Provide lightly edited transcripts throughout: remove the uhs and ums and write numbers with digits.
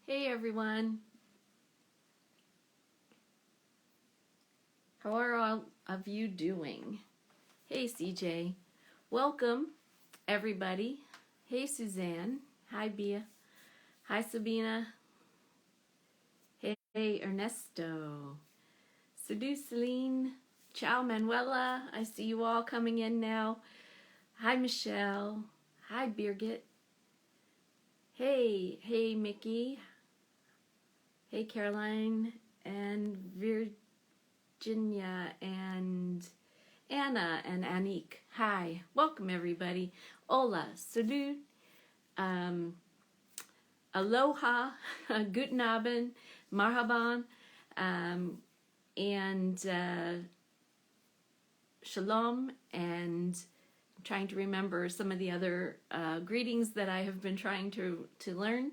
Hey everyone, how are all of you doing? Hey CJ, welcome everybody. Hey Suzanne, hi Bia, hi Sabina, hey Ernesto, Sadu Celine, ciao Manuela, I see you all coming in now. Hi Michelle, hi Birgit, hey Mickey, hey Caroline and Virginia and Anna and Anik. Hi, welcome everybody. Hola, salut, um, aloha, guten Abend, marhaban, and shalom. And I'm trying to remember some of the other greetings that I have been trying to learn.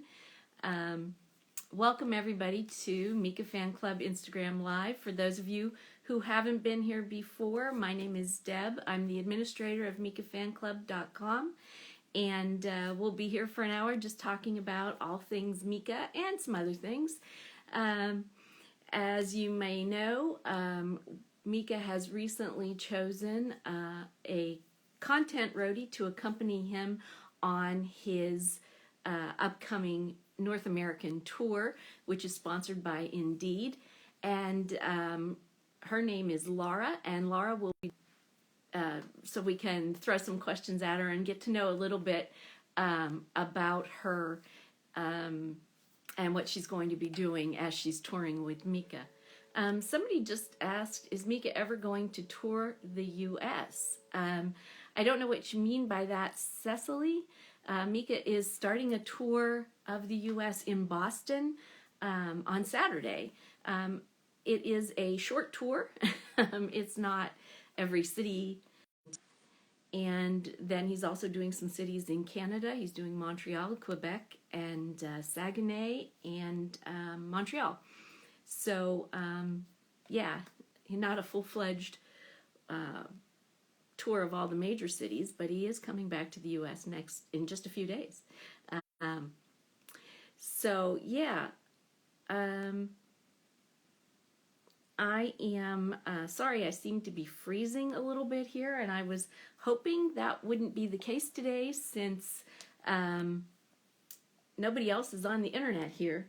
Welcome everybody to Mika Fan Club Instagram Live. For those of you who haven't been here before, my name is Deb. I'm the administrator of MikaFanClub.com, and we'll be here for an hour just talking about all things Mika and some other things. As you may know, Mika has recently chosen a content roadie to accompany him on his upcoming North American tour, which is sponsored by Indeed. And her name is Laura, and Laura will be, so we can throw some questions at her and get to know a little bit about her and what she's going to be doing as she's touring with Mika. Somebody just asked, is Mika ever going to tour the U.S.? I don't know what you mean by that, Cecily. Mika is starting a tour of the U.S. in Boston on Saturday. It is a short tour. It's not every city. And then he's also doing some cities in Canada. He's doing Montreal, Quebec, and Saguenay, and Montreal. So, yeah, not a full-fledged tour of all the major cities, but he is coming back to the U.S. next in just a few days. So, yeah, I am sorry I seem to be freezing a little bit here, and I was hoping that wouldn't be the case today since nobody else is on the internet here.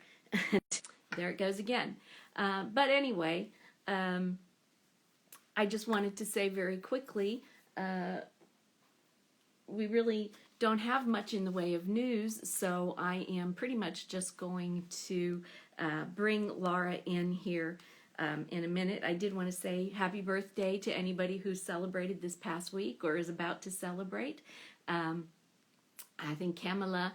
There it goes again. But anyway, I just wanted to say very quickly, we really don't have much in the way of news, so I am pretty much just going to bring Laura in here in a minute. I did want to say happy birthday to anybody who celebrated this past week or is about to celebrate. I think Kamala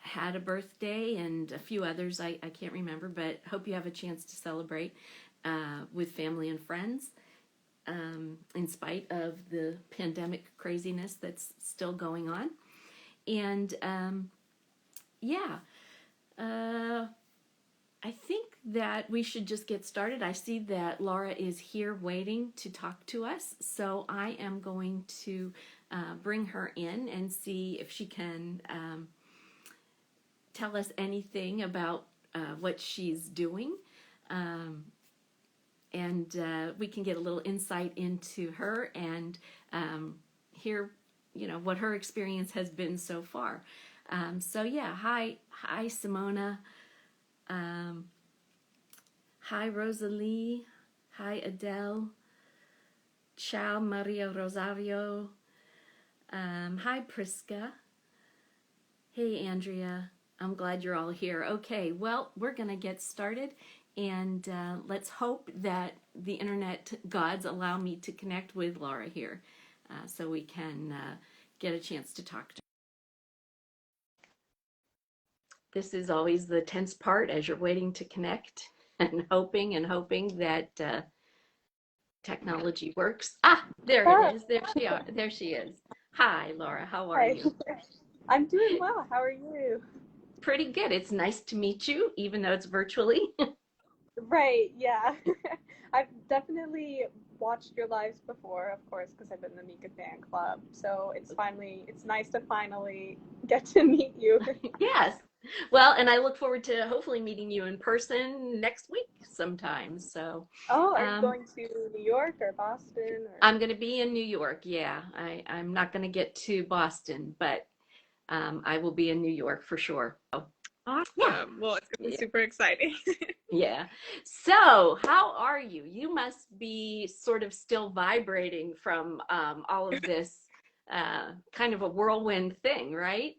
had a birthday and a few others I can't remember, but hope you have a chance to celebrate with family and friends in spite of the pandemic craziness that's still going on. And yeah, I think that we should just get started. I see that Laura is here waiting to talk to us, so I am going to bring her in and see if she can tell us anything about what she's doing, and we can get a little insight into her and hear, what her experience has been so far. So yeah, hi Simona. Hi Rosalie, hi Adele, ciao Maria Rosario, hi Priska, hey Andrea, I'm glad you're all here. Okay, well, we're gonna get started, and let's hope that the internet gods allow me to connect with Laura here so we can get a chance to talk to her. This is always the tense part as you're waiting to connect and hoping that technology works. Ah, there it is. There she is. Hi, Laura. How are Hi, you? I'm doing well. How are you? Pretty good. It's nice to meet you, even though it's virtually. Right, yeah. I've definitely watched your lives before, of course, because I've been in the Mika fan club. So it's nice to finally get to meet you. Yes. Well, and I look forward to hopefully meeting you in person next week sometime. So, Oh, are you um, going to New York or Boston or? I'm going to be in New York. Yeah, I'm not going to get to Boston, but I will be in New York for sure. So, yeah, Awesome. Well, it's gonna be yeah, super exciting. yeah. So, how are you? You must be sort of still vibrating from all of this kind of a whirlwind thing, right?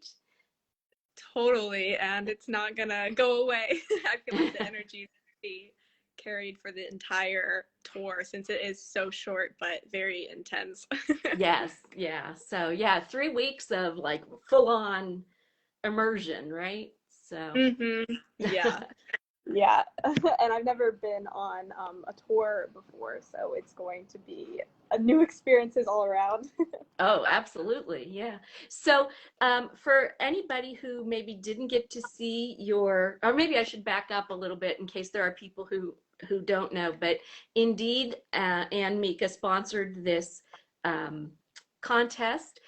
Totally, and it's not gonna go away. I feel like the energy is gonna be carried for the entire tour since it is so short but very intense. Yes, yeah. So, yeah, 3 weeks of like full on immersion, right? So, Yeah. Yeah, and I've never been on a tour before, so it's going to be a new experiences all around. oh, absolutely. Yeah. So, for anybody who maybe didn't get to see your, or maybe I should back up a little bit in case there are people who don't know, but Indeed and Mika sponsored this um, contest,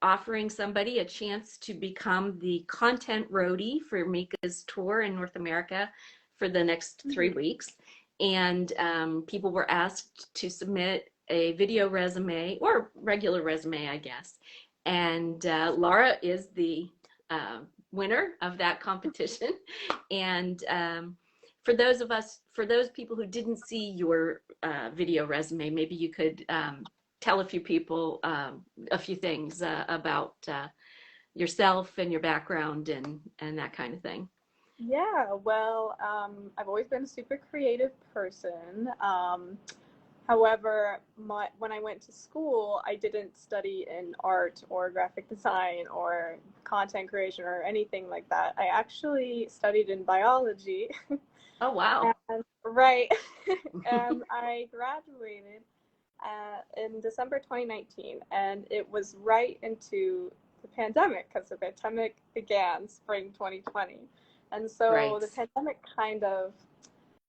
offering somebody a chance to become the content roadie for Mika's tour in North America for the next three Mhm. weeks. And people were asked to submit a video resume or regular resume, I guess. And Laura is the winner of that competition. And for those people who didn't see your video resume, maybe you could tell a few people a few things about yourself and your background and that kind of thing. Yeah, well, I've always been a super creative person. However, when I went to school, I didn't study in art or graphic design or content creation or anything like that. I actually studied in biology. Oh, wow. And, right. And I graduated in December 2019, and it was right into the pandemic because the pandemic began spring 2020. And so Right. the pandemic kind of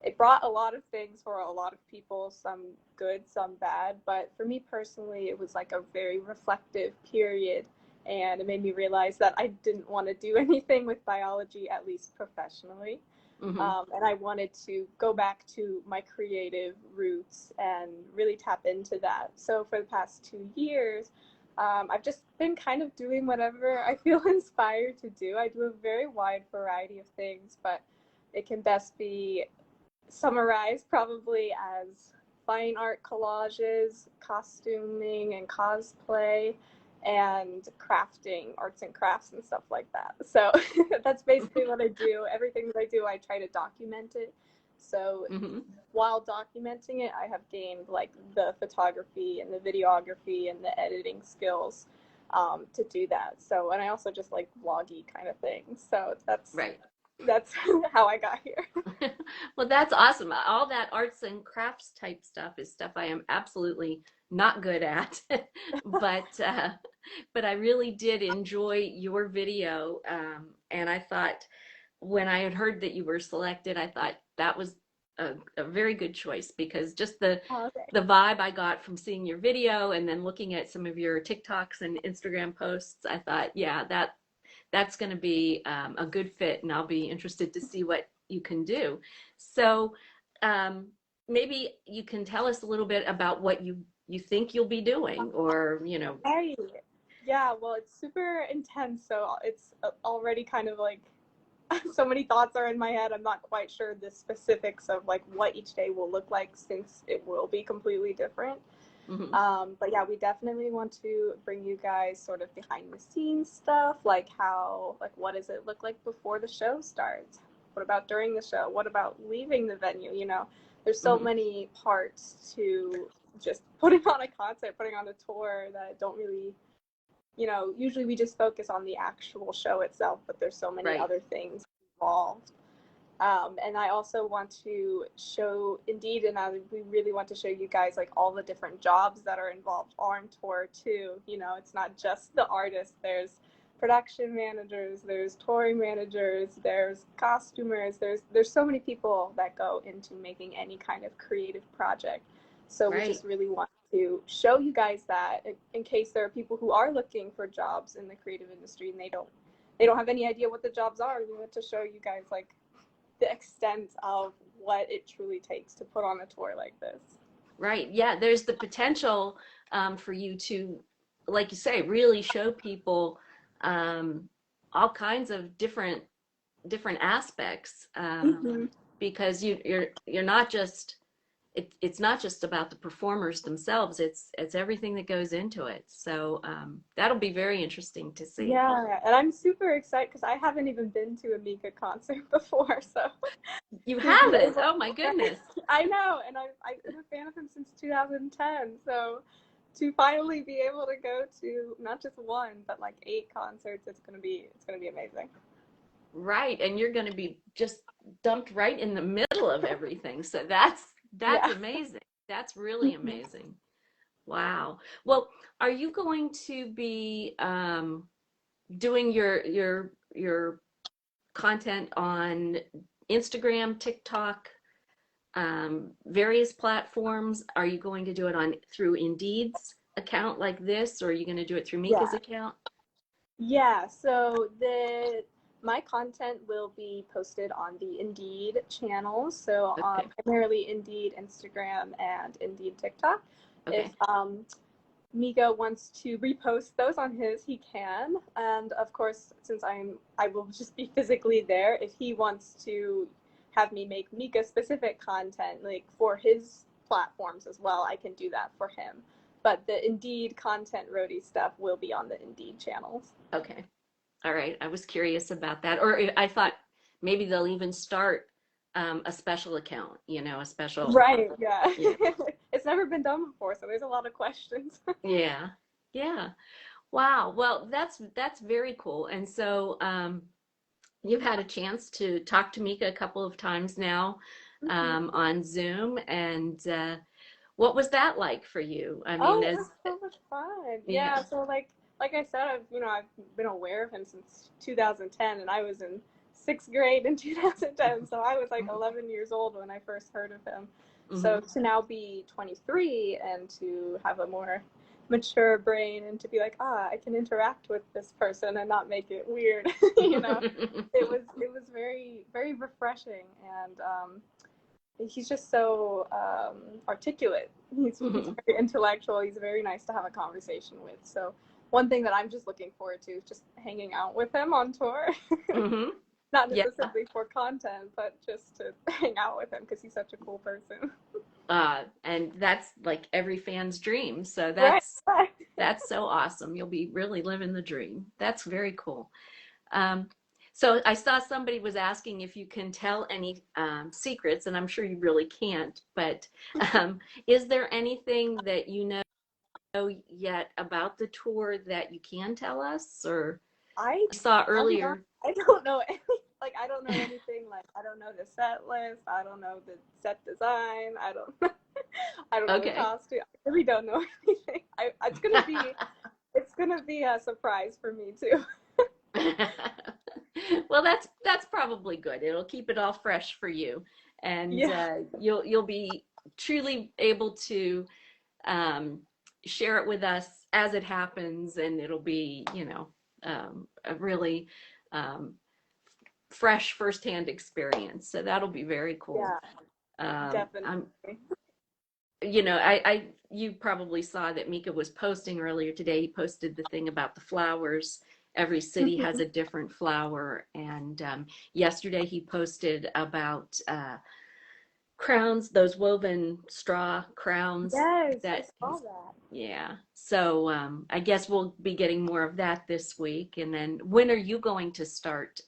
it brought a lot of things for a lot of people, some good, some bad. But for me personally, it was like a very reflective period. And it made me realize that I didn't want to do anything with biology, at least professionally. Hmm. And I wanted to go back to my creative roots and really tap into that. So for the past 2 years, I've just been kind of doing whatever I feel inspired to do. I do a very wide variety of things, but it can best be summarized probably as fine art collages, costuming and cosplay, and crafting, arts and crafts and stuff like that. So that's basically what I do. Everything that I do, I try to document it. So Hmm. while documenting it, I have gained like the photography and the videography and the editing skills to do that. So, and I also just like vloggy kind of things. So Right. that's how I got here. Well, that's awesome. All that arts and crafts type stuff is stuff I am absolutely not good at, but but I really did enjoy your video, and I thought when I had heard that you were selected, I thought that was a very good choice because just Oh, okay. the vibe I got from seeing your video and then looking at some of your TikToks and Instagram posts, I thought, yeah, that's going to be a good fit, and I'll be interested to see what you can do. So um, maybe you can tell us a little bit about what you think you'll be doing, or Right. Yeah, well, it's super intense, so it's already kind of like so many thoughts are in my head. I'm not quite sure the specifics of like what each day will look like since it will be completely different. hmm But yeah, we definitely want to bring you guys sort of behind the scenes stuff, like how, like, what does it look like before the show starts? What about during the show? What about leaving the venue? There's so hmm many parts to just putting on a concert, putting on a tour that don't really, usually we just focus on the actual show itself, but there's so many right. other things involved. And I also want to show, Indeed, and we really want to show you guys like all the different jobs that are involved on tour too. It's not just the artist. There's production managers, there's touring managers, there's costumers. There's so many people that go into making any kind of creative project. So we Right. just really want to show you guys that in case there are people who are looking for jobs in the creative industry and they don't have any idea what the jobs are. We want to show you guys like the extent of what it truly takes to put on a tour like this. Right. Yeah. There's the potential for you to, like you say, really show people um, all kinds of different aspects Mm-hmm. because you're not just it's not just about the performers themselves. It's everything that goes into it. So that'll be very interesting to see. Yeah, and I'm super excited because I haven't even been to a Mika concert before, so You to be haven't? able, Oh my goodness. I know, and I've been a fan of him since 2010, so to finally be able to go to not just one but like 8 concerts, it's gonna be amazing. Right. And you're going to be just dumped right in the middle of everything. So that's Yeah. amazing. That's really amazing. Wow. Well, are you going to be doing your content on Instagram, TikTok, various platforms? Are you going to do it on through Indeed's account like this, or are you going to do it through Mika's Yeah. account? Yeah, so the my content will be posted on the Indeed channels, so Okay. primarily Indeed Instagram and Indeed TikTok. If Okay. Mika wants to repost those on his, he can. And of course, since I will just be physically there, if he wants to have me make Mika specific content like for his platforms as well, I can do that for him. But the Indeed content roadie stuff will be on the Indeed channels. Okay. All right. I was curious about that. Or I thought maybe they'll even start a special account, a special, Right, yeah. yeah. It's never been done before, so there's a lot of questions. Yeah. Yeah. Wow. Well, that's very cool. And so you've had a chance to talk to Mika a couple of times now Mhm. on Zoom. And what was that like for you? I mean, Oh, it as was so much fun. yeah. Yeah, so like I said, I've been aware of him since 2010, and I was in 6th grade in 2010, so I was like 11 years old when I first heard of him. So Hmm. to now be 23 and to have a more mature brain and to be like, I can interact with this person and not make it weird, you know, it was very very refreshing, and he's just so articulate. He's very intellectual. He's very nice to have a conversation with. So one thing that I'm just looking forward to is just hanging out with him on tour. Hmm. Not Yeah. necessarily for content, but just to hang out with him because he's such a cool person. And that's like every fan's dream. So Right. that's so awesome. You'll be really living the dream. That's very cool. Um, so I saw somebody was asking if you can tell any secrets, and I'm sure you really can't, but is there anything that you know yet about the tour that you can tell us? Or I I saw I'm not. earlier. I don't know any. Like I don't know anything. Like I don't know the set list. I don't know the set design. I don't. I don't know the Okay. costume. I really don't know anything. It's gonna be a surprise for me too. Well, that's probably good. It'll keep it all fresh for you, and Yeah. you'll be truly able to um, share it with us as it happens, and it'll be, a really um, fresh firsthand experience. So that'll be very cool. Yeah. Definitely. I'm, you probably saw that Mika was posting earlier today. He posted the thing about the flowers. Every city has Mhm. a different flower, and yesterday he posted about crowns, those woven straw crowns Yes, I that saw that. yeah. So I guess we'll be getting more of that this week. And then when are you going to start?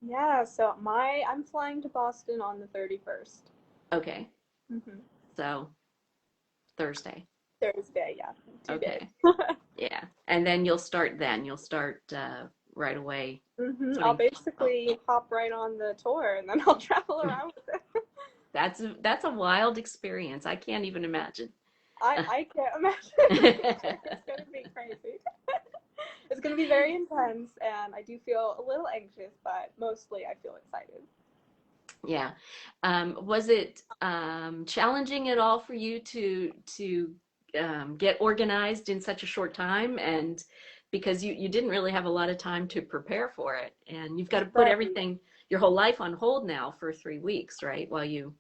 Yeah, so I'm flying to Boston on the 31st. Okay. Hmm. So Thursday. Thursday, yeah, 2 days. Okay. Yeah. And then you'll start then. You'll start right away I'll putting, oh, basically hop right on the tour and then I'll travel around with it. that's a wild experience. I can't even imagine. I can't imagine either. It's gonna be crazy. It's gonna be very intense, and I do feel a little anxious, but mostly I feel excited. Yeah. Was it challenging at all for you to get organized in such a short time and because you didn't really have a lot of time to prepare for it, and you've got to put Right. everything, your whole life on hold now for 3 weeks, right? While you,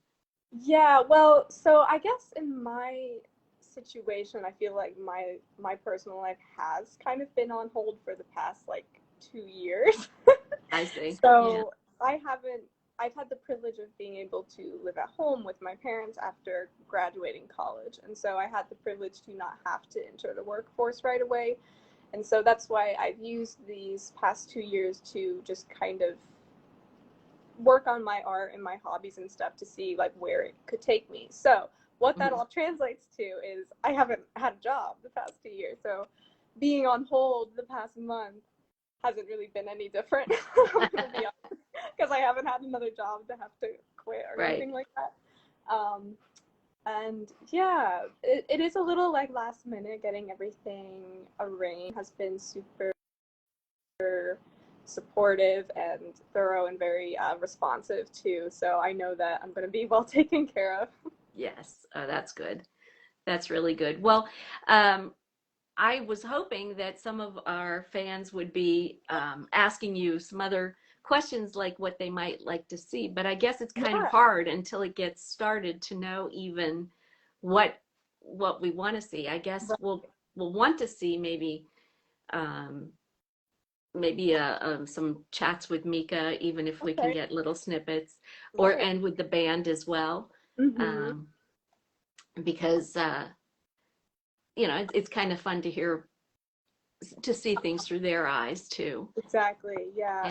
Yeah, well, so I guess in my situation, I feel like my personal life has kind of been on hold for the past like 2 years. I see. Yeah. So I haven't, I've had the privilege of being able to live at home with my parents after graduating college. And so I had the privilege to not have to enter the workforce right away. And so that's why I've used these past 2 years to just kind of work on my art and my hobbies and stuff to see like where it could take me. So what that Mhm. all translates to is I haven't had a job the past 2 years. So being on hold the past month hasn't really been any different, because I haven't had another job to have to quit or Right. anything like that. Um, and yeah, it is a little like last minute getting everything arranged. Has been super supportive and thorough and very responsive too. So I know that I'm going to be well taken care of. Yes. Oh, that's good. That's really good. Well, um, I was hoping that some of our fans would be asking you some other questions like what they might like to see, but I guess it's kind of Yeah, hard until it gets started to know even what what we want to see. I guess right. we'll want to see um, maybe some chats with Mika, even if we can Okay, get little snippets, or right. and with the band as well, Mm-hmm. um, because you know it's kind of fun to hear, to see things through their eyes too. Exactly. Yeah.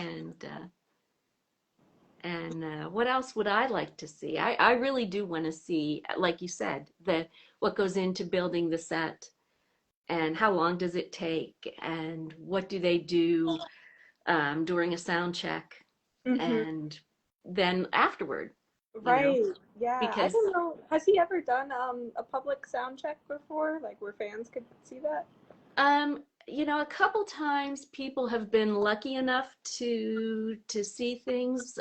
And what else would I like to see? I really do want to see, like you said, that what goes into building the set, and how long does it take, and what do they do during a sound check, Mm-hmm. and then afterward, you know, Right. Yeah. I because don't know. Has he ever done a public sound check before, like where fans could see that? you know, a couple times people have been lucky enough to see things,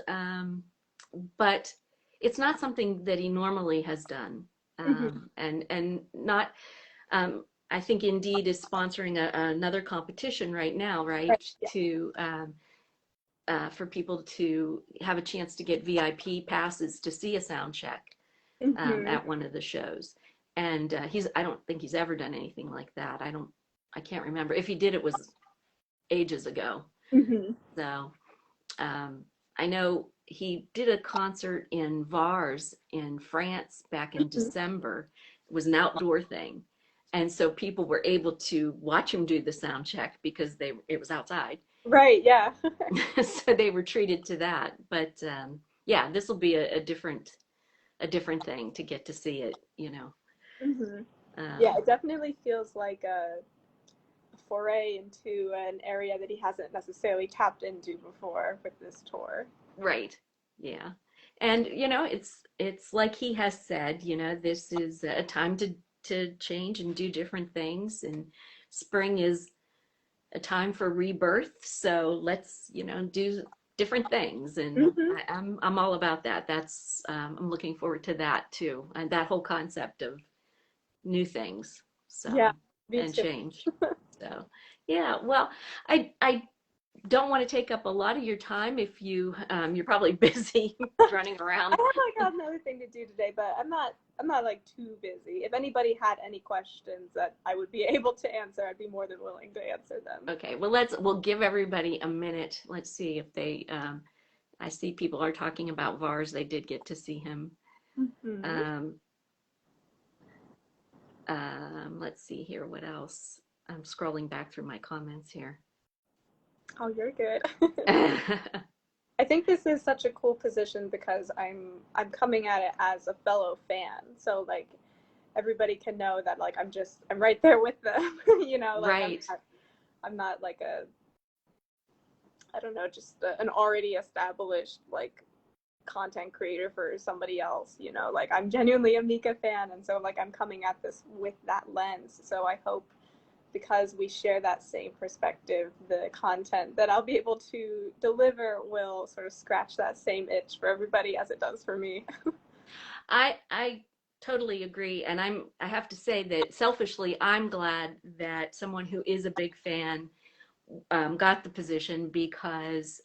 but it's not something that he normally has done. Mm-hmm. And not, I think Indeed is sponsoring another competition right now, Right. right? Yeah. To for people to have a chance to get VIP passes to see a sound check Mm-hmm. at one of the shows. And I don't think he's ever done anything like that. I can't remember. If he did, it was ages ago. Mm-hmm. So I know he did a concert in Vars in France back in Mm-hmm. December. It was an outdoor thing. And so people were able to watch him do the sound check because it was outside. Right. Yeah. So they were treated to that. But yeah, this will be a different thing to get to see it, you know. Mm-hmm. Yeah. Um, It definitely feels like a foray into an area that he hasn't necessarily tapped into before with this tour. right. Yeah. And you know, it's like he has said, you know, this is a time to change and do different things, and spring is a time for rebirth. So let's, you know, do different things, and Mm-hmm. I'm all about that. That's I'm looking forward to that too, and that whole concept of new things. Yeah. So Me and too. change. So yeah, well, I don't want to take up a lot of your time if you're probably busy running I around. have like got another thing to do today, but I'm not like too busy. If anybody had any questions that I would be able to answer, I'd be more than willing to answer them. Okay, well we'll give everybody a minute. Let's see if they I see people are talking about Vars. They did get to see him. Mm-hmm. Um, let's see here. What else? I'm scrolling back through my comments here. Oh, you're good. I think this is such a cool position because I'm coming at it as a fellow fan. So like everybody can know that like I'm right there with them. Like Right. I'm not like a I don't know, just an already established like content creator for somebody else, like I'm genuinely a Mika fan, and so like I'm coming at this with that lens. So I hope because we share that same perspective, the content that I'll be able to deliver will sort of scratch that same itch for everybody as it does for me. I totally agree, and I have to say that selfishly, I'm glad that someone who is a big fan got the position because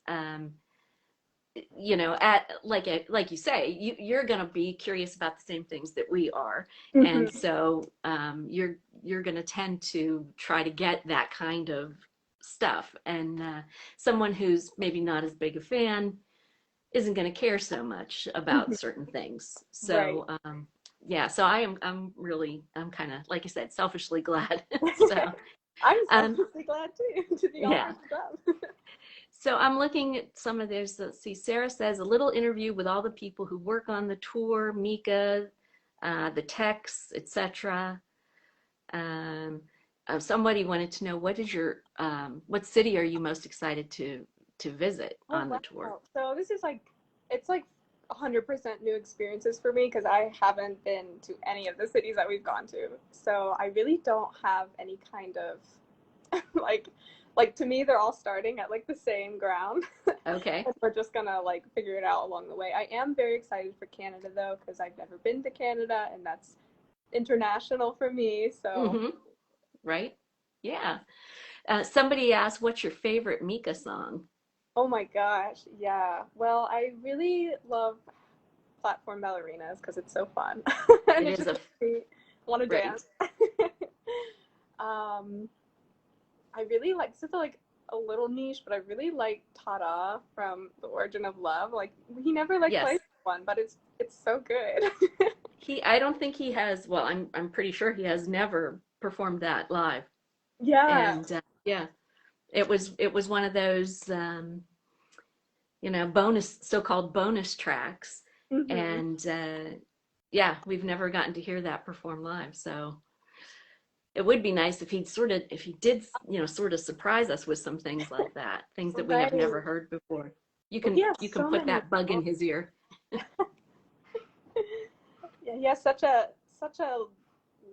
you know, at like you say, you're going to be curious about the same things that we are, Hmm. and so you're going to tend to try to get that kind of stuff, and someone who's maybe not as big a fan isn't going to care so much about Hmm. certain things. Right. So yeah, so I'm kind of, like I said, selfishly glad. So I'm um, selfishly glad too to be yeah. offered the job. So I'm looking at some of theirs. Let's see. Sarah says a little interview with all the people who work on the tour, Mika, the techs, etc. Um, somebody wanted to know what city are you most excited to visit Oh on the tour? wow. So this is like it's like 100% new experiences for me because I haven't been to any of the cities that we've gone to. So I really don't have any kind of like to me they're all starting at like the same ground. Okay. And we're just gonna like figure it out along the way. I am very excited for Canada though because I've never been to Canada and that's international for me. So Mm-hmm. Right. Yeah. Somebody asked, "What's your favorite Mika song?" oh my gosh, yeah. Well, I really love platform ballerinas because it's so fun and It it is just a makes me want to right. dance. um, I really like this is like a little niche, but I really like Tada from The Origin of Love. Like he never like plays Yes. one, but it's so good. I don't think he has. Well, I'm pretty sure he has never performed that live. Yeah. And yeah, it was one of those bonus so-called bonus tracks, Hmm. and yeah, we've never gotten to hear that perform live. So it would be nice if he did, sort of surprise us with some things like that, things that we have Right. never heard before. You Well, can he has you can so put many that bug in songs. his ear. Yeah, he has such a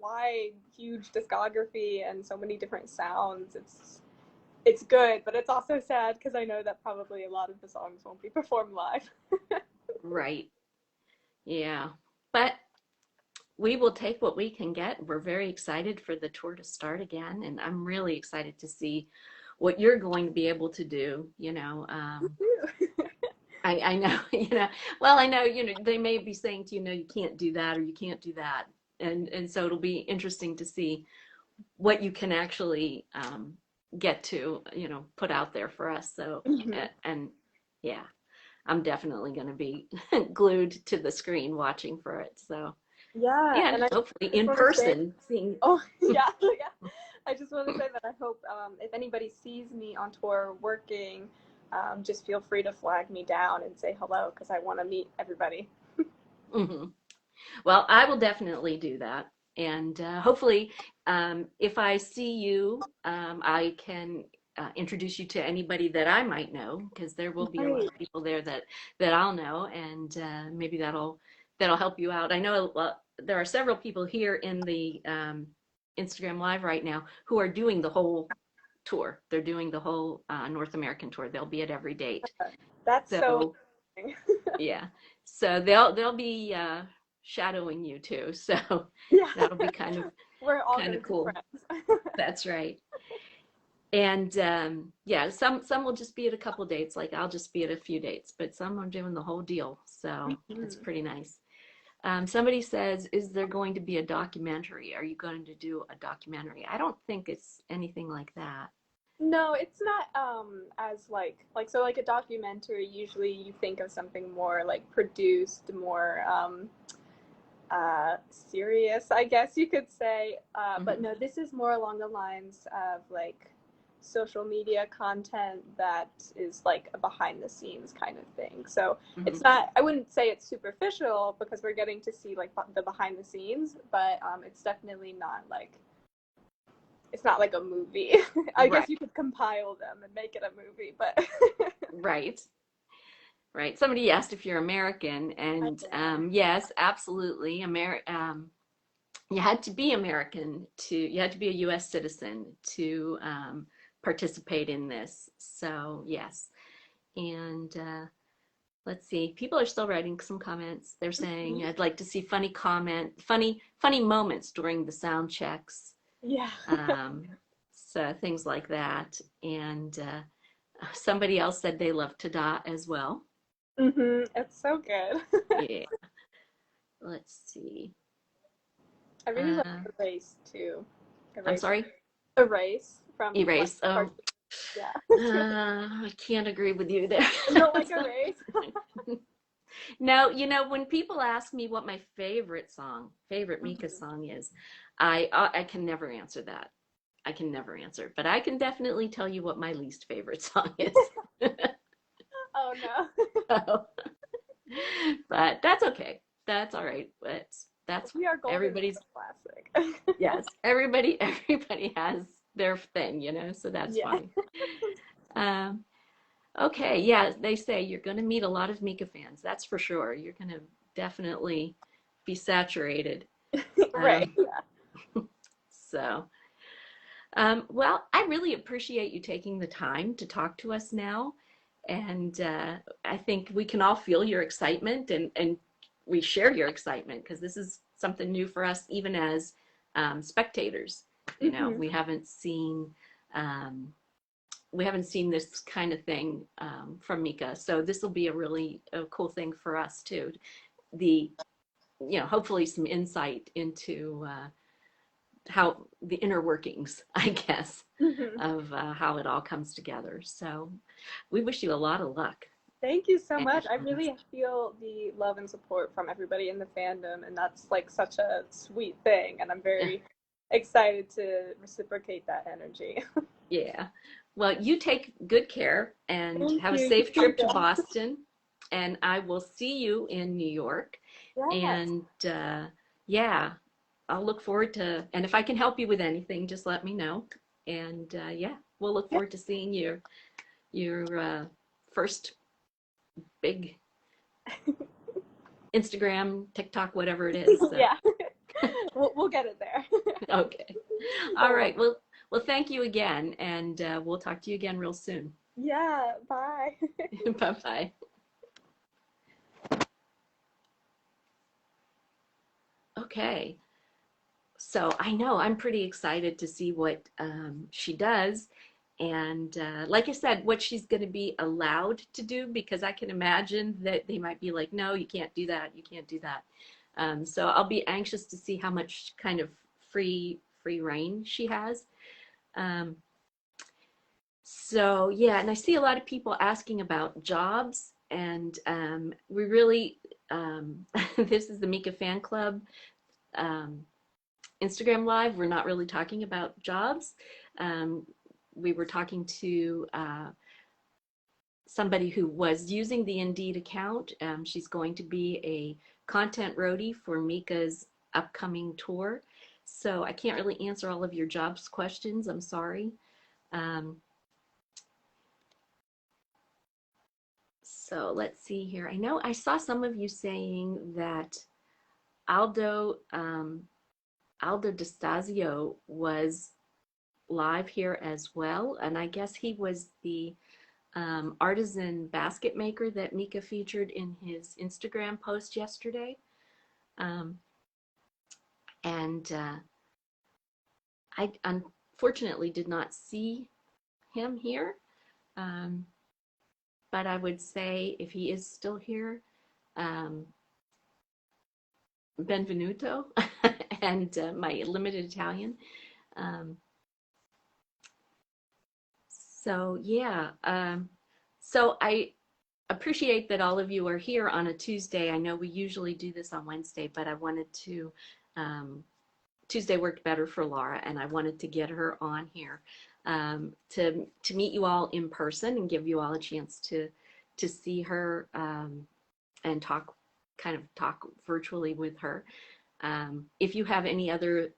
wide, huge discography and so many different sounds. It's good, but it's also sad because I know that probably a lot of the songs won't be performed live. Right. Yeah. But we will take what we can get. We're very excited for the tour to start again, and I'm really excited to see what you're going to be able to do. I know, well, I know, they may be saying to you can't do that or you can't do that. And so it'll be interesting to see what you can actually get to, put out there for us. So, Hmm. and yeah, I'm definitely going to be glued to the screen watching for it. So, Yeah, yeah, and I hopefully just in want to say, person, seeing. oh yeah, yeah. I just want to say that I hope if anybody sees me on tour working, just feel free to flag me down and say hello because I want to meet everybody. Mhm. Well, I will definitely do that. And hopefully, if I see you, I can introduce you to anybody that I might know, because there will be a lot Right. of people there that I'll know, and maybe that'll help you out. I know there are several people here in the Instagram Live right now who are doing the whole tour. They're doing the whole North American tour. They'll be at every date. That's so So amazing. yeah. So they'll be shadowing you too. So Yeah, that'll be kind of we're all kind gonna of be cool. friends. That's right. And yeah, some will just be at a couple dates, like I'll just be at a few dates, but some are doing the whole deal. So it's Mhm. pretty nice. Somebody says, is there going to be a documentary? Are you going to do a documentary? I don't think it's anything like that. No, it's not as like so like a documentary usually you think of something more like produced, more serious, I guess you could say. But Hmm. no, this is more along the lines of like social media content that is like a behind the scenes kind of thing. So Hmm. it's not, I wouldn't say it's superficial because we're getting to see like the behind the scenes, but it's definitely not like, it's not like a movie. I guess Right, you could compile them and make it a movie, but right. Right. Somebody asked if you're American, I and am. yes, absolutely. You had to be American you had to be a U.S. citizen to participate in this. So yes, and let's see. People are still writing some comments. They're saying, "I'd like to see funny moments during the sound checks." Yeah. Um, So things like that. And somebody else said they love Tada as well. It's so good. Yeah. Let's see. I really like Uh, Erase too. I'm Erase. sorry. Erase from like Erase. Oh, cartoon. Yeah, it's really. I can't agree with you there. You don't like Erase? No, when people ask me what my favorite Mika Mhm. song is, I can never answer that. I can never answer, but I can definitely tell you what my least favorite song is. Oh no. So, but that's okay. That's all right. That's We are golden is everybody's, a classic. yes, everybody has their thing, so that's Yeah. fine. Um, okay, yeah, they say you're going to meet a lot of Mika fans. That's for sure. You're going to definitely be saturated. Right. Um, so, well, I really appreciate you taking the time to talk to us now. And I think we can all feel your excitement and we share your excitement because this is something new for us, even as spectators. Hmm. Um, we haven't seen this kind of thing from Mika. So this will be a cool thing for us too. The, hopefully some insight into how the inner workings, I guess, Hmm. of how it all comes together. So we wish you a lot of luck. Thank you so And, much. I really feel the love and support from everybody in the fandom, and that's like such a sweet thing. And I'm very excited to reciprocate that energy. yeah. Well, you take good care and Thank have a you. You safe too, trip to Jen. Boston. And I will see you in New York. Yes. And yeah, I'll look forward to, and if I can help you with anything, just let me know. And yeah, we'll look Yeah. forward to seeing your first big Instagram, TikTok, whatever it is. So, Yeah. We'll get it there. okay. Thank you All so much. right. Well, thank you again, and we'll talk to you again real soon. Yeah. Bye. Bye bye. Okay. So I know I'm pretty excited to see what she does. And like I said, what she's going to be allowed to do, because I can imagine that they might be like, no, you can't do that. You can't do that. So I'll be anxious to see how much kind of free reign she has. Um, so yeah, and I see a lot of people asking about jobs, and we really, this is the Mika Fan Club. Um, Instagram Live, we're not really talking about jobs. Um, we were talking to somebody who was using the Indeed account. She's going to be a content roadie for Mika's upcoming tour. So I can't really answer all of your jobs questions. I'm sorry. Um, so let's see here. I know I saw some of you saying that Aldo Aldo DeStasio was live here as well. And I guess he was the artisan basket maker that Mika featured in his Instagram post yesterday. Um, and I unfortunately did not see him here. Um, but I would say if he is still here, um, benvenuto and my limited Italian. Um, so yeah, so I appreciate that all of you are here on a Tuesday. I know we usually do this on Wednesday, but I wanted to, Tuesday worked better for Laura, and I wanted to get her on here to meet you all in person and give you all a chance to see her and talk virtually with her. If you have any other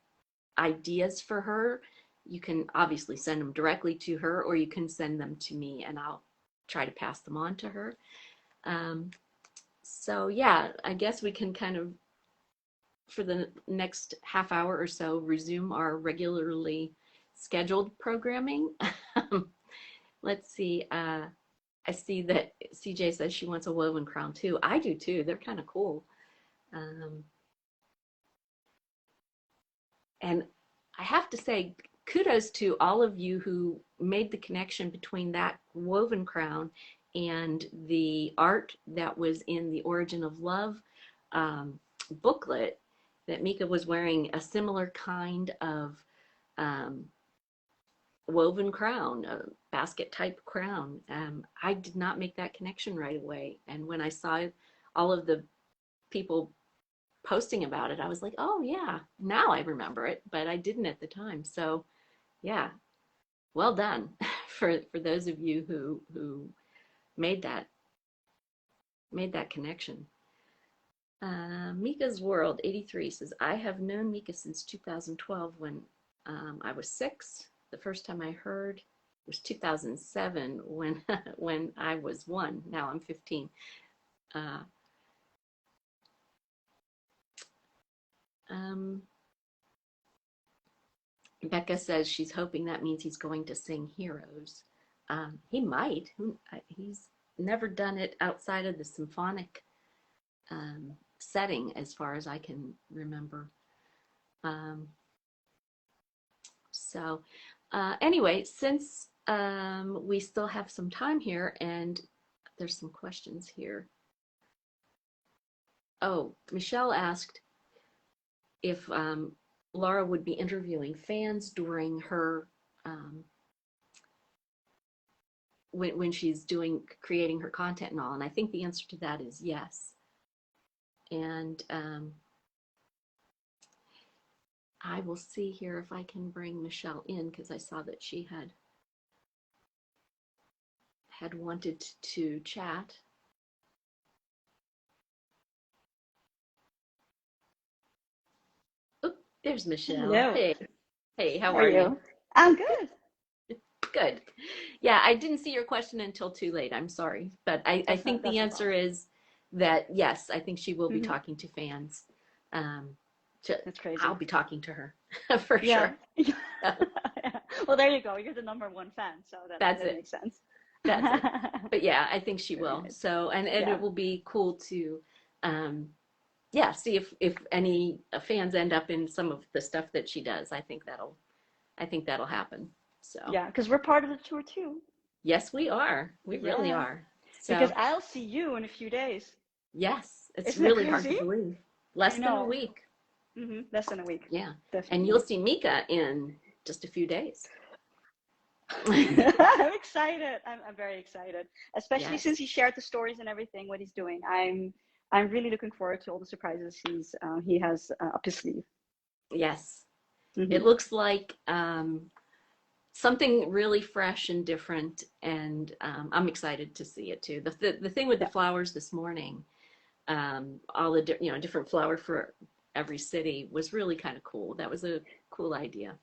ideas for her, you can obviously send them directly to her, or you can send them to me, and I'll try to pass them on to her. Um, so yeah, I guess we can kind of, for the next half hour or so, resume our regularly scheduled programming. Let's see. I see that CJ says she wants a woven crown too. I do too. They're kind of cool. Um, and I have to say, kudos to all of you who made the connection between that woven crown and the art that was in the Origin of Love um, booklet, that Mika was wearing a similar kind of um, woven crown, a basket type crown. I did not make that connection right away. And when I saw all of the people posting about it, I was like, oh yeah, now I remember it, but I didn't at the time. So yeah, well done for those of you who made that made that connection. Mika's World 83 says, I have known Mika since 2012 when I was 6. The first time I heard was 2007 when when I was 1. Now I'm 15. Uh, um, Becca says she's hoping that means he's going to sing Heroes. He might. He's never done it outside of the symphonic setting, as far as I can remember. Um, anyway, since we still have some time here, and there's some questions here. Oh, Michelle asked if Laura would be interviewing fans during her when she's creating her content and all, and I think the answer to that is yes. And I will see here if I can bring Michelle in, because I saw that she had wanted to chat. Oh, there's Michelle. Hello. Hey, how How are you? I'm good. Good. Yeah, I didn't see your question until too late. I'm sorry. But I think the answer is that yes, I think she will be talking to fans. That's crazy. I'll be talking to her for Yeah. sure. Well, there you go. You're the #1 fan, so that makes sense. That's it. But yeah, I think she will. Right. So, and it will be cool to, see if any fans end up in some of the stuff that she does. I think that'll happen. So Yeah, because we're part of the tour too. yes, we are. We really are. So because I'll see you in a few days. yes, it's Isn't really it hard to crazy? believe. Less than a week. Less than a week. Yeah. Definitely. And you'll see Mika in just a few days. I'm excited. I'm very excited, especially Yes. since he shared the stories and everything, what he's doing. I'm really looking forward to all the surprises he has up his sleeve. Yes. It looks like something really fresh and different, and I'm excited to see it too. The thing with the flowers this morning, all the different flower for every city was really kind of cool. That was a cool idea.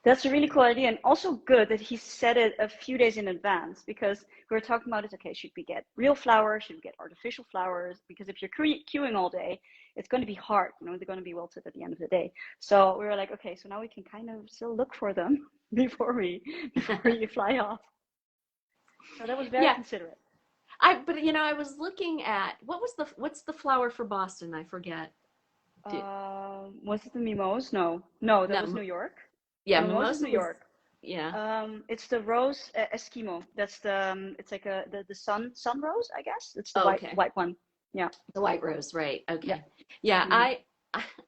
That's a really cool idea, and also good that he said it a few days in advance, because we were talking about it. Okay, should we get real flowers? Should we get artificial flowers? Because if you're queuing all day, it's going to be hard. They're going to be wilted at the end of the day. So we were like, okay, so now we can kind of still look for them before you fly off. So that was very considerate. But I was looking at what's the flower for Boston? I forget. Was it the mimose? No, that was New York. Yeah, mimosa is New York. Yeah. It's the rose Eskimo. That's the it's like the sun rose, I guess. It's the white one. Yeah. The white rose, right? Okay. Yeah,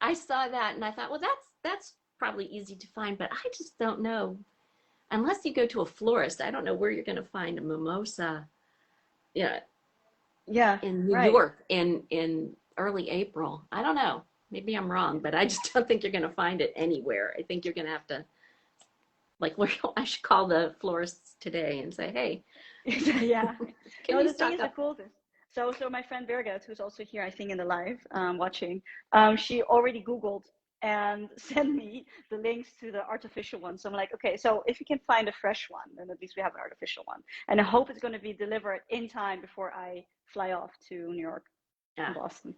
I saw that and I thought, well, that's probably easy to find, but I just don't know. Unless you go to a florist, I don't know where you're going to find a mimosa. Yeah. In New York in early April. I don't know. Maybe I'm wrong, but I just don't think you're going to find it anywhere. I think you're going to have to, I should call the florists today and say, hey. Yeah. Can you the thing is up? the cool thing. So my friend Birgit, who's also here, I think in the live watching, she already Googled and sent me the links to the artificial one. So I'm like, okay, so if you can find a fresh one, then at least we have an artificial one. And I hope it's going to be delivered in time before I fly off to New York and Boston.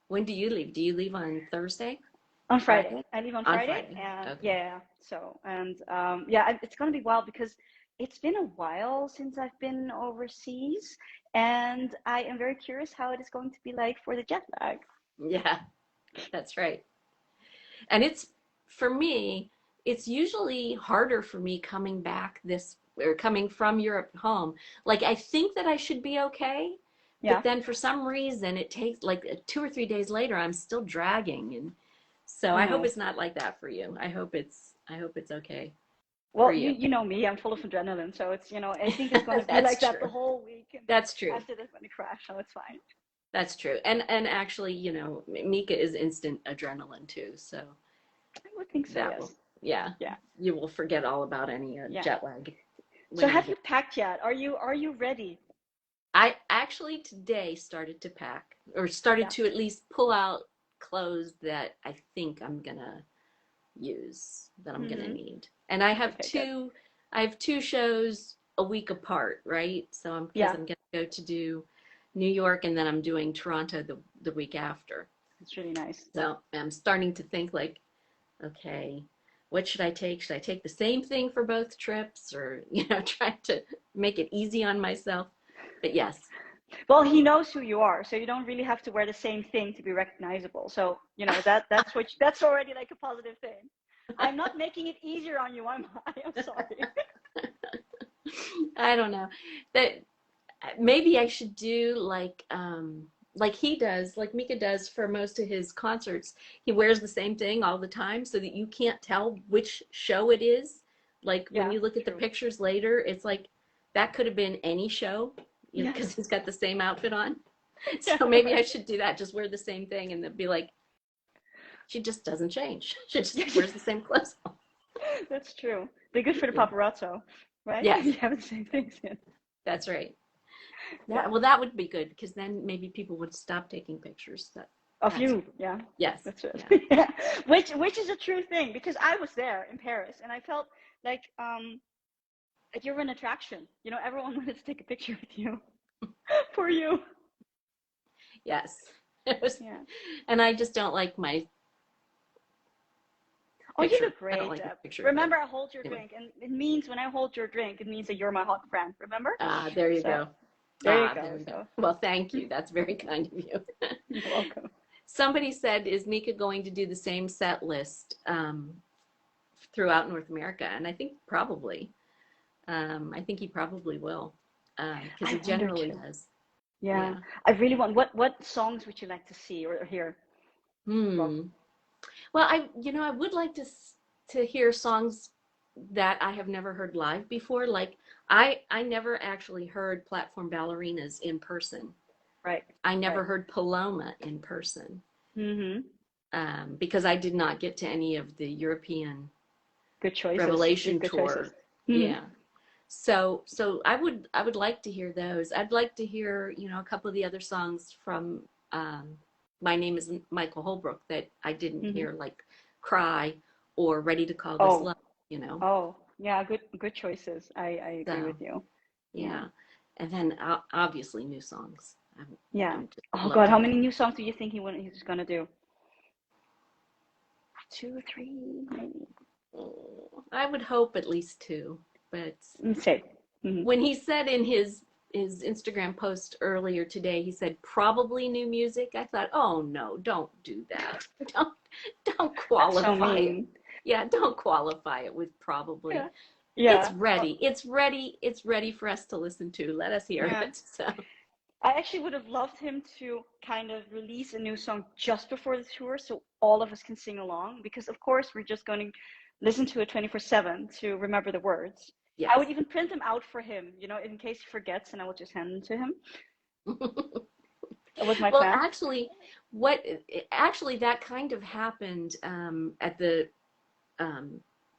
When do you leave? Do you leave on Thursday? On Friday. I leave on Friday. And okay. Yeah. So, and it's going to be wild because it's been a while since I've been overseas, and I am very curious how it is going to be like for the jet lag. Yeah, that's right. And it's, for me, it's usually harder for me coming back this or coming from Europe home. Like I think that I should be okay, Yeah. but then for some reason it takes like 2 or 3 days later I'm still dragging, and so I hope Oh. it's not like that for you. I hope it's okay for Well, you. you know me, I'm full of adrenaline, so it's, I think it's going to be That's like that the true. whole week, and then That's true. after that's going to crash, so it's fine. That's true. And actually, Mika is instant adrenaline too, so I would think so, that will, yes. yeah, Yeah. you will forget all about any Yeah. jet lag So when you have get. you packed yet? Are you ready? I actually today started to pack, or started Yeah. to at least pull out clothes that I think I'm gonna use, that I'm gonna Mm-hmm. need. And Okay, good. I have two shows a week apart, right? So because Yeah, I'm gonna go to do New York, and then I'm doing Toronto the week after. it's really nice. So I'm starting to think like, okay, what should I take? Should I take the same thing for both trips, or try to make it easy on myself? But yes. Well, he knows who you are, so you don't really have to wear the same thing to be recognizable. So, that's already like a positive thing. I'm not making it easier on you, am I? I'm sorry. I don't know. That maybe I should do like he does, like Mika does for most of his concerts. He wears the same thing all the time so that you can't tell which show it is. Like when Yeah, you look at the true. pictures later, it's like that could have been any show, Yeah. because he's got the same outfit on. Yeah, So maybe I right. should do that, just wear the same thing, and then be like, she just doesn't change. She just Yeah, wears the same clothes on. that's true. They're good for the Yeah. paparazzo, right? Yes, You have the same things in. that's right. Yeah. Well, that would be good, because then maybe people would stop taking pictures. Of That's you, yeah. yes, That's it. yeah. Yeah. Which is a true thing, because I was there in Paris and I felt like you're an attraction. Everyone wanted to take a picture with you. For you. Yes. It was, Yeah. and I just don't like my Oh, you picture. look I don't great, like my Deb. picture, but Remember, I hold your anyway. drink, and it means when I hold your drink, it means that you're my hot friend. Remember? There you So go. there you There go. we go. So Well, thank you. That's very kind of you. you're welcome. Somebody said, is Mika going to do the same set list throughout North America? And I think probably. I think he probably will, because I he wonder generally too. does. Yeah, Yeah. I really want. What songs would you like to see or hear? Well, Well, I would like to hear songs that I have never heard live before. Like I never actually heard Platform Ballerinas in person. right, I never right. heard Paloma in person, Mm-hmm. because I did not get to any of the European Good choices. Revelation Good choices. tour. Mm-hmm. Yeah. So I would like to hear those. I'd like to hear, a couple of the other songs from My Name is Michael Holbrook that I didn't Mm-hmm. hear, like Cry or Ready to Call This Oh, Love. oh, yeah. Good choices. I agree So with you. Yeah. yeah. And then obviously new songs. I Yeah. would just Oh love God, to how hear. many new songs do you think he's gonna do? 2, 3, maybe. I would hope at least two, but Let's say. Mm-hmm. when he said in his Instagram post earlier today, he said probably new music. I thought, oh no, don't do that. Don't That's so qualify it. mean. Yeah, don't qualify it with probably. Yeah. It's Yeah. ready. It's ready. It's ready for us to listen to. Let us hear Yeah. it. So I actually would have loved him to kind of release a new song just before the tour so all of us can sing along, because of course we're just going to listen to it 24/7 to remember the words. I yes. would even print them out for him, in case he forgets, and I will just hand them to him. That was my Well, plan. actually that kind of happened at the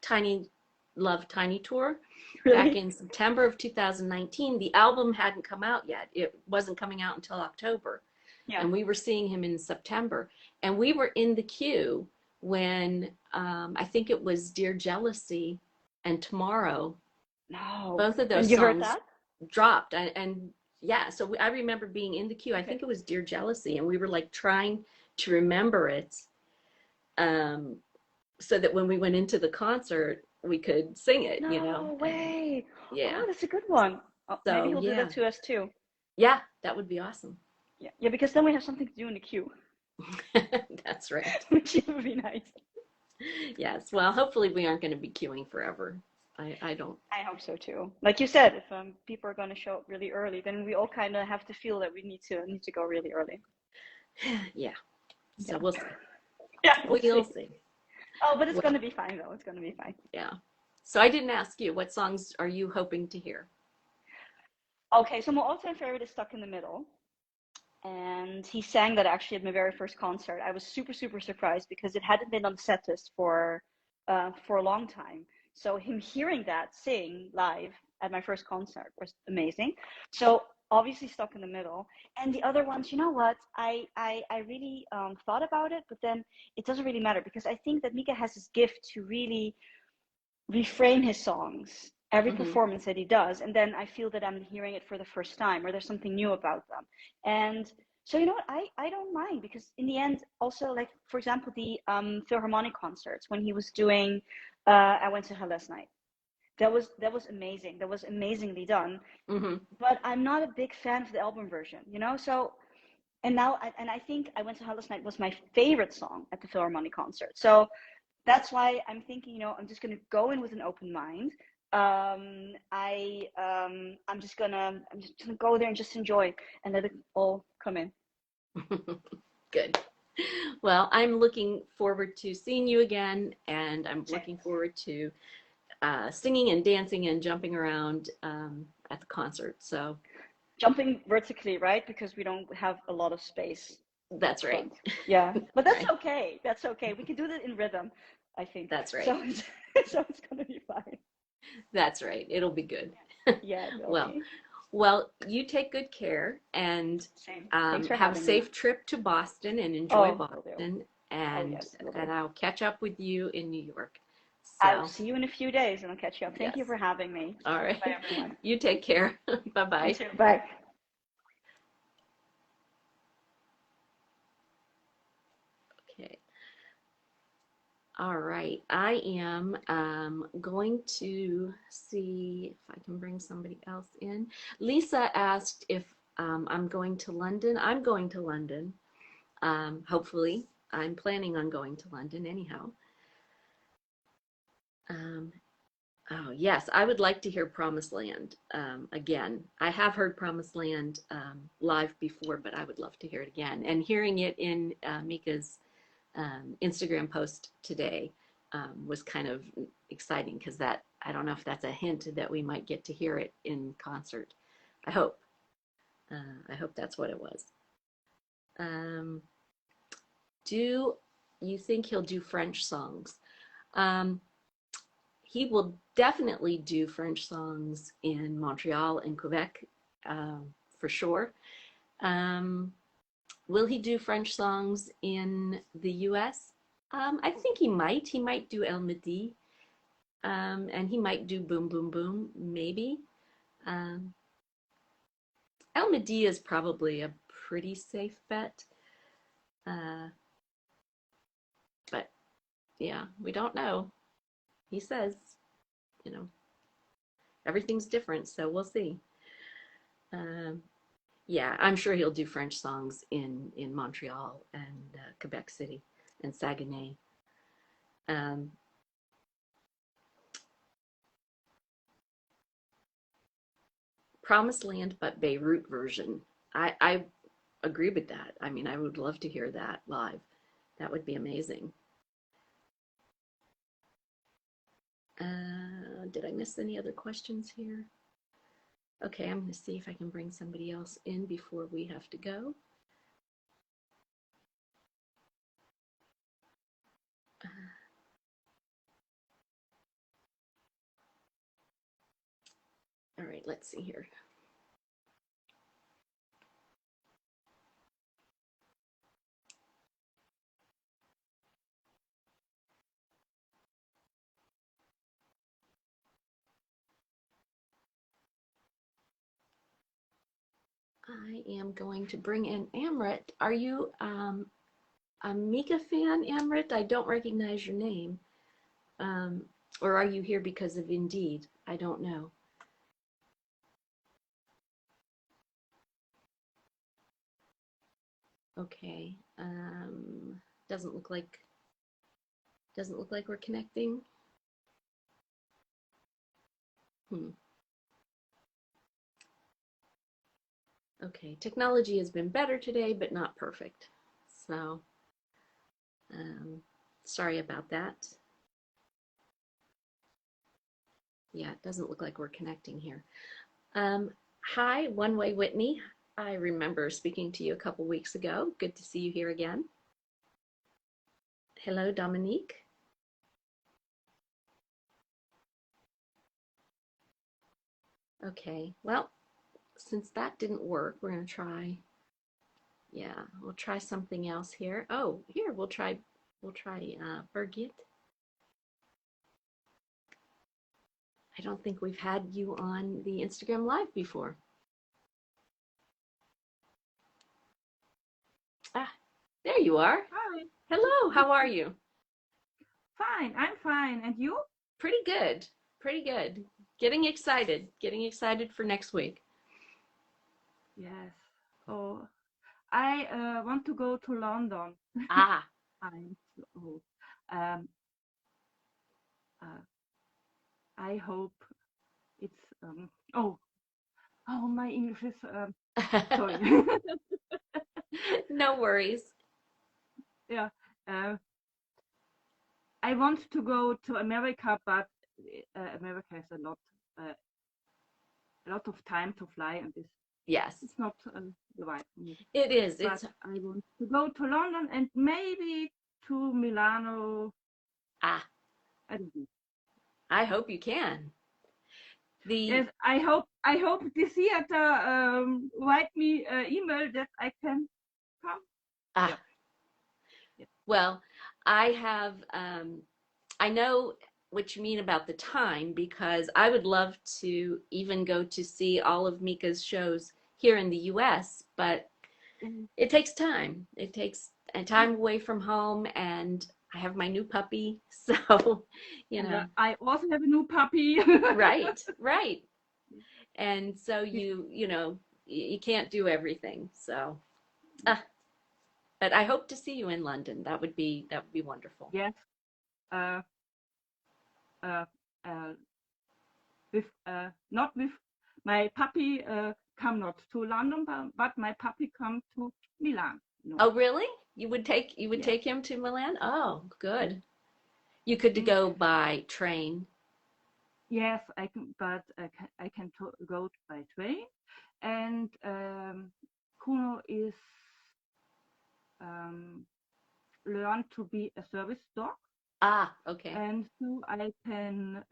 Tiny Love Tiny Tour back Really? in September of 2019. The album hadn't come out yet. It wasn't coming out until October. Yeah. And we were seeing him in September. And we were in the queue when I think it was Dear Jealousy and Tomorrow. No. Both of And those you heard songs that? dropped. And yeah, so I remember being in the queue. I Okay. think it was Dear Jealousy. And we were like trying to remember it, so that when we went into the concert, we could sing it. No way. Yeah. Oh, that's a good one. Oh, maybe So he'll do yeah. that to us too. Yeah, that would be awesome. Yeah. Yeah, because then we have something to do in the queue, That's right. which would be nice. Yes. Well, hopefully we aren't going to be queuing forever. I don't. I hope so too. Like you said, if people are going to show up really early, then we all kind of have to feel that we need to go really early. Yeah. So Yeah. we'll see. Yeah, we'll We'll see. see. Oh, but it's Well, going to be fine though. It's going to be fine. yeah. So I didn't ask you, what songs are you hoping to hear? Okay, so my all-time favorite is Stuck in the Middle. And he sang that actually at my very first concert. I was super, super surprised because it hadn't been on the set list for a long time. So him hearing that sing live at my first concert was amazing. So obviously Stuck in the Middle. And the other ones, you know what? I really thought about it, but then it doesn't really matter because I think that Mika has this gift to really reframe his songs every Mm-hmm. performance that he does, and then I feel that I'm hearing it for the first time or there's something new about them. And so you know what, I don't mind because in the end also, like for example the Philharmonic concerts when he was doing I Went to Hell Last Night, that was amazing, that was amazingly done. Mm-hmm. But I'm not a big fan of the album version, you know. So and now I think I Went to Hell Last Night was my favorite song at the Philharmonic concert. So that's why I'm thinking, you know, I'm just gonna go in with an open mind. I'm just gonna go there and just enjoy and let it all come in. Good. Well, I'm looking forward to seeing you again, and I'm Same. looking forward to singing and dancing and jumping around at the concert. So Jumping vertically, right? Because we don't have a lot of space up that's right. front. Yeah, but that's Right. okay. That's okay. We can do that in rhythm, I think. That's right. So so it's gonna be fine. That's right. It'll be good. Yeah, it will Well, be. well, you take good care and Same. Thanks for have a having me. safe trip to Boston and enjoy Oh, will do. Boston. Oh And yes, will do. and I'll catch up with you in New York. I will So, see you in a few days and I'll catch you up. Thank yes. you for having me. All Bye right. everyone. You take care. You Bye-bye. too. Bye. Okay. All right. I am going to see if I can bring somebody else in. Lisa asked if I'm going to London. I'm going to London. Hopefully, I'm planning on going to London anyhow. Um, oh, yes, I would like to hear Promised Land again. I have heard Promised Land live before, but I would love to hear it again. And hearing it in Mika's Instagram post today was kind of exciting because that, I don't know if that's a hint that we might get to hear it in concert. I hope. I hope that's what it was. Um, do you think he'll do French songs? Um, he will definitely do French songs in Montreal and Quebec, for sure. Um, will he do French songs in the US? I think he might. He might do El Midi, and he might do Boom Boom Boom, maybe. Um, El Midi is probably a pretty safe bet, uh, but yeah, we don't know. He says, you know, everything's different, so we'll see. Um, yeah, I'm sure he'll do French songs in Montreal and Quebec City and Saguenay. Um, Promised Land, but Beirut version. I agree with that. I mean, I would love to hear that live. That would be amazing. Did I miss any other questions here? Okay, I'm going to see if I can bring somebody else in before we have to go. Uh, all right, let's see here. I am going to bring in Amrit. Are you a Mika fan, Amrit? I don't recognize your name. Um, or are you here because of Indeed? I don't know. Okay. Doesn't look like Doesn't look like we're connecting. Okay, technology has been better today, but not perfect. So, sorry about that. Yeah, it doesn't look like we're connecting here. Hi, One Way Whitney. I remember speaking to you a couple weeks ago. Good to see you here again. Hello, Dominique. Okay, well, since that didn't work, we're going to try, yeah, we'll try something else here. Oh, here, we'll try Birgit. I don't think we've had you on the Instagram Live before. Ah, there you are. Hi. Hello, how are you? Fine, I'm fine. And you? Pretty good, pretty good. Getting excited for next week. Yes. Oh, I want to go to London. Ah, I'm so, um, uh, I hope it's oh my English is sorry. no worries. Yeah. I want to go to America, but America has a lot of time to fly, and Yes, it's not the right for me. it is. But It's I want to go to London and maybe to Milano. ah. I don't know. I hope you can. Yes, I hope the theater write me email that I can come. Ah, Yeah. Yeah. well, I have, I know what you mean about the time because I would love to even go to see all of Mika's shows here in the US, but Mhm. it takes time. It takes time away from home, and I have my new puppy, so, you know. I also have a new puppy. Right, right. And so He's- you know, you can't do everything. So, but I hope to see you in London. That would be wonderful. yes. Uh, uh, uh, with not with my puppy come not to London, but my puppy come to Milan. No. Oh, really? You would Yes. take him to Milan? Oh, Yes. good. You could Mm. go by train. Yes, I can, but I can go by train, and Kuno is learn to be a service dog, Ah, okay. and so I can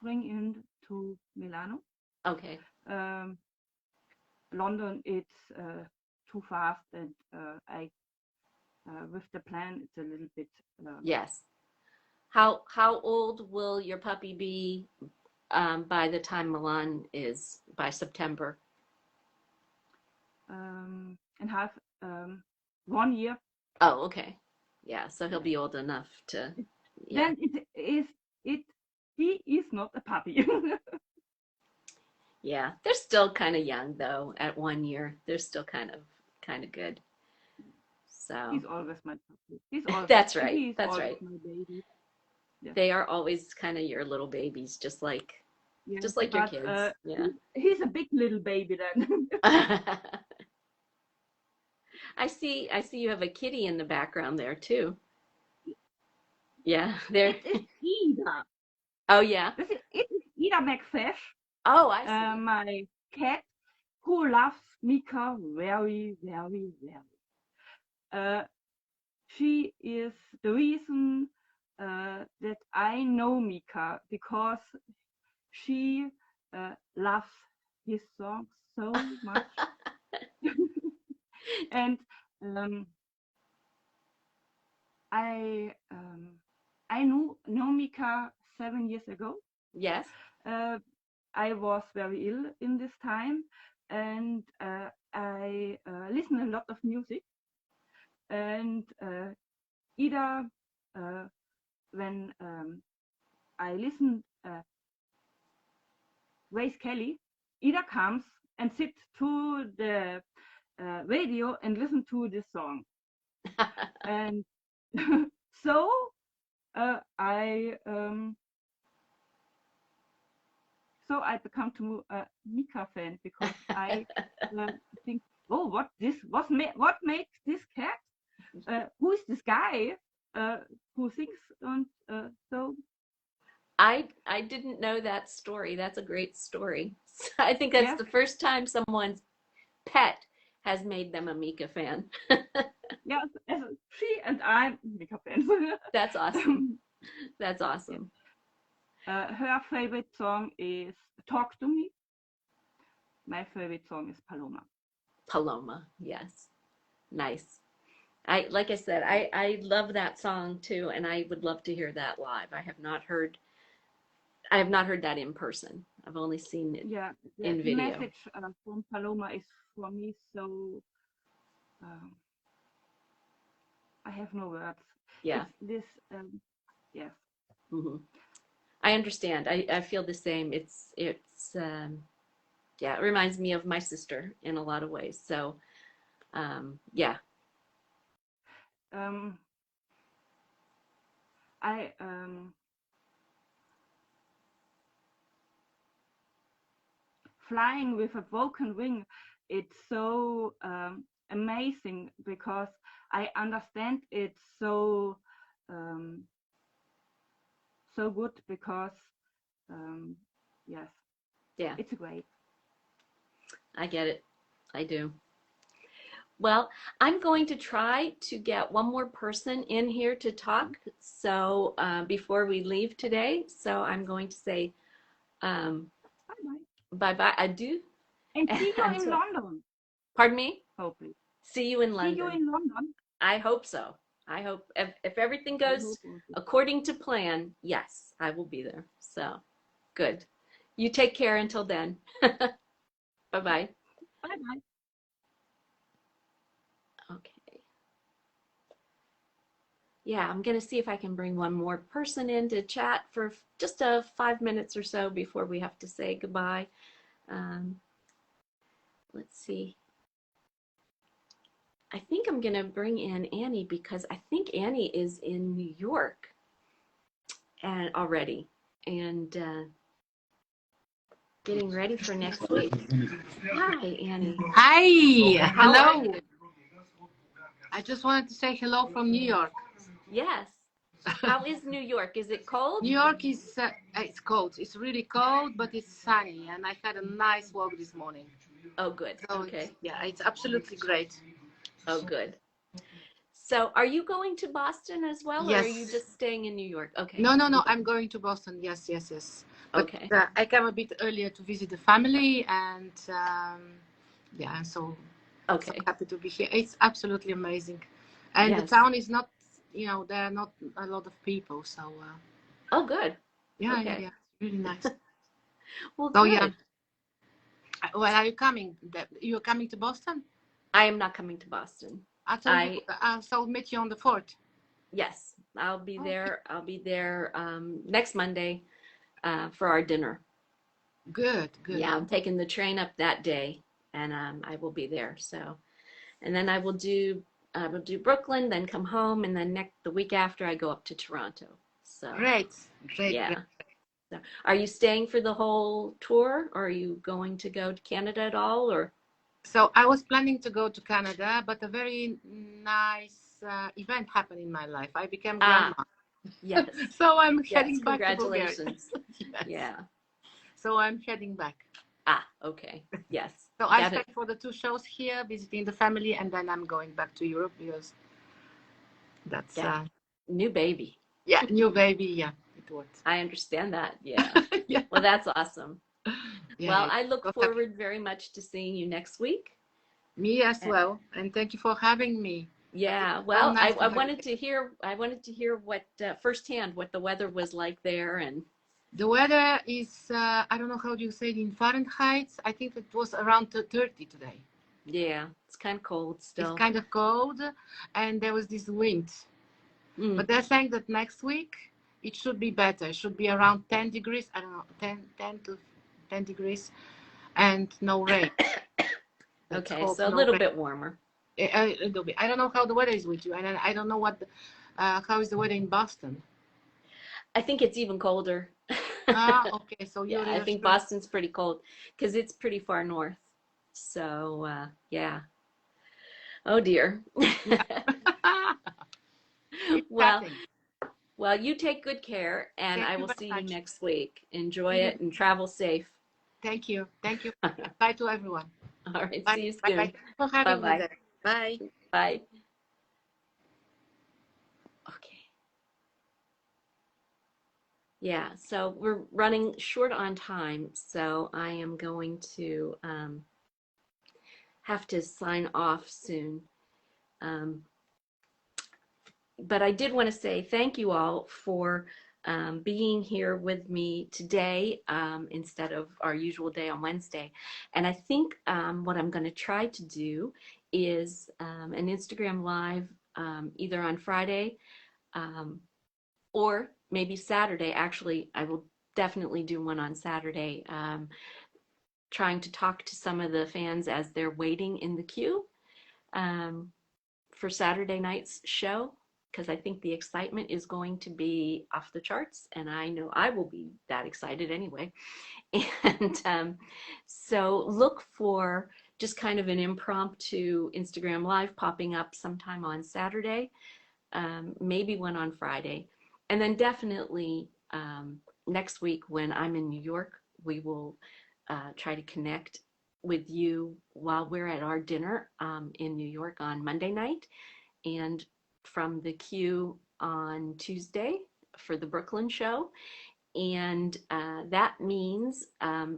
bring him to Milano. Okay. Um, London, it's too fast, and I with the plan, it's a little bit. Yes. How old will your puppy be by the time Milan is by September? And have 1 year. Oh, okay. Yeah, so he'll Yeah. be old enough to, yeah. Then it he is not a puppy. Yeah. They're still kind of young though at 1 year. They're still kind of good. So He's always my puppy. He's always that's right. he's That's always right. my baby. Yeah. They are always kind of your little babies, Yes, just like your but kids. Yeah. he's a big little baby then. I see you have a kitty in the background there too. Yeah, there. It is Ida. Oh yeah. It is Ida McFish, Oh, I see. my cat, who loves Mika very, very, very. Uh, she is the reason that I know Mika because she loves his songs so much. And um, I know Mika 7 years ago. Yes. Uh, I was very ill in this time, and I listen a lot of music. And either when I listen Grace Kelly, either comes and sit to the radio and listen to this song. And so I so I become to a Mika fan because I think, oh, what makes this cat? Who is this guy who sings? And so I didn't know that story. That's a great story. I think that's yes, the first time someone's pet has made them a Mika fan. yes, she and I'm Mika fans. That's awesome. That's Yeah. awesome. Her favorite song is "Talk to Me." My favorite song is Paloma. Paloma, yes. Nice. Like I said, I love that song too, and I would love to hear that live. I have not heard that in person. I've only seen it Yeah, the in video. message from Paloma is for me so. Um, I have no words. Yeah. It's this. Yes. Hmm. I understand. I feel the same. It's yeah, it reminds me of my sister in a lot of ways. So yeah. Um, I flying with a broken wing. It's so amazing because I understand it so um, so good because yes, Yeah, it's great. I get it. I do. Well, I'm going to try to get one more person in here to talk. So before we leave today, so I'm going to say um, Bye bye. bye bye. Adieu. And see you in Until, London, pardon me. hopefully. See you in See you London. in London. I hope so. I hope if everything I goes hope also. according to plan, yes, I will be there. So good. You take care until then. Bye bye. Bye bye. Okay. Yeah, I'm going to see if I can bring one more person in to chat for just 5 minutes or so before we have to say goodbye. Um, let's see. I think I'm going to bring in Annie because I think Annie is in New York and already and getting ready for next week. Hi, Annie. Hi, How are hello. you? I just wanted to say hello from New York. Yes. How is New York? Is it cold? New York is it's cold. It's really cold, but it's sunny, and I had a nice walk this morning. Oh, good. So Okay. yeah, it's absolutely great. Oh, good. So, are you going to Boston as well, or are you Yes. just staying in New York? Okay. No. I'm going to Boston. Yes, yes, yes. But Okay. I came a bit earlier to visit the family, and yeah, so Okay. happy to be here. It's absolutely amazing, and the Yes. town is not, there are not a lot of people, so Oh, good. yeah, Okay. it's really nice. Well, So yeah, good. well, are you coming? You're coming to Boston? I am not coming to Boston. I So meet you on the 4th. Yes, I'll be Okay. there. I'll be there next Monday for our dinner. Good, good. Yeah, I'm taking the train up that day, and I will be there. So, and then I will do Brooklyn, then come home, and then the week after I go up to Toronto. So, Great, great, great. yeah. So, are you staying for the whole tour, or are you going to go to Canada at all, or? So I was planning to go to Canada, but a very nice event happened in my life. I became Ah, grandma. yes, So I'm yes. heading back to Bulgaria. Congratulations. Yes. Yeah. So I'm heading back. Ah, okay. Yes. So I Got stay it. for the 2 shows here, visiting the family, and then I'm going back to Europe because that's Yeah. New baby. yeah, new baby. Yeah, it works. I understand that. Yeah. Yeah, Well, that's awesome. Well, yeah. I look So happy. forward very much to seeing you next week. Me as Uh, well, and thank you for having me. Yeah. So Well, nice to I have wanted to hear what firsthand what the weather was like there, and The weather is, I don't know how do you say it in Fahrenheit. I think it was around 30 today. yeah, it's kind of cold It's still. kind of cold, and there was this wind. Mm. But they're saying that next week it should be better. It should be around 10 degrees. I don't know, 10 to 10 degrees, and no rain. Let's Okay, hope so a no little rain. bit warmer. I don't know how the weather is with you, and I don't know how is the weather in Boston. I think it's even colder. Ah, okay. So Yeah, you're I think reassured. Boston's pretty cold because it's pretty far north. So, yeah. Oh dear. Yeah. It's Well, happening. well, you take good care, and Thank I you will very see you much. next week. Enjoy See you. it and travel safe. Thank you. Thank you. All Bye to everyone. right, Bye. see you Bye. Bye. soon. Thanks for having me Bye-bye. there. Bye. Bye. Okay. Yeah, so we're running short on time, so I am going to have to sign off soon. Um, but I did want to say thank you all for being here with me today instead of our usual day on Wednesday. And I think what I'm going to try to do is an Instagram Live either on Friday um, or maybe Saturday. Actually, I will definitely do one on Saturday, trying to talk to some of the fans as they're waiting in the queue. For Saturday night's show because I think the excitement is going to be off the charts, and I know I will be that excited anyway. And so look for just kind of an impromptu Instagram Live popping up sometime on Saturday, maybe one on Friday, and then definitely next week when I'm in New York, we will try to connect with you while we're at our dinner in New York on Monday night and from the queue on Tuesday for the Brooklyn show. And that means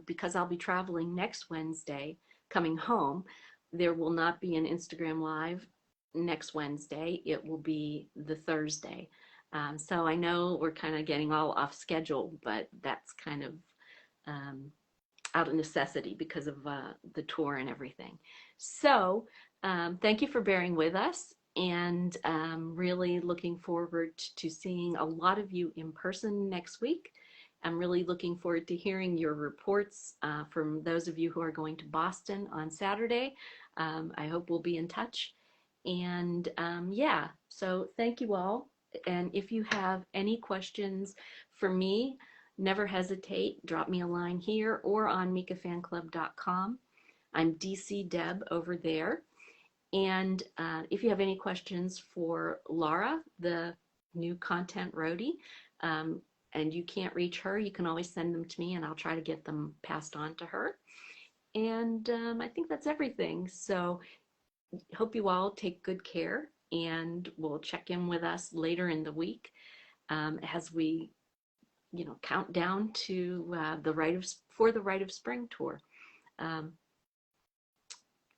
because I'll be traveling next Wednesday coming home, there will not be an Instagram Live next Wednesday. It will be the Thursday. So I know we're kind of getting all off schedule, but that's kind of um, out of necessity because of the tour and everything. So thank you for bearing with us and really looking forward to seeing a lot of you in person next week. I'm really looking forward to hearing your reports from those of you who are going to Boston on Saturday. I hope we'll be in touch. And yeah, so thank you all. And if you have any questions for me, never hesitate. Drop me a line here or on mikafanclub.com. I'm DC Deb over there. And if you have any questions for Laura, the new content roadie, and you can't reach her, you can always send them to me and I'll try to get them passed on to her. And I think that's everything. So hope you all take good care and we'll check in with us later in the week as we count down to the Rite of Spring tour. Um,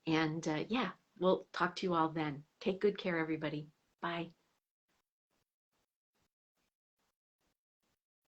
and yeah, we'll talk to you all then. Take good care, everybody. Bye.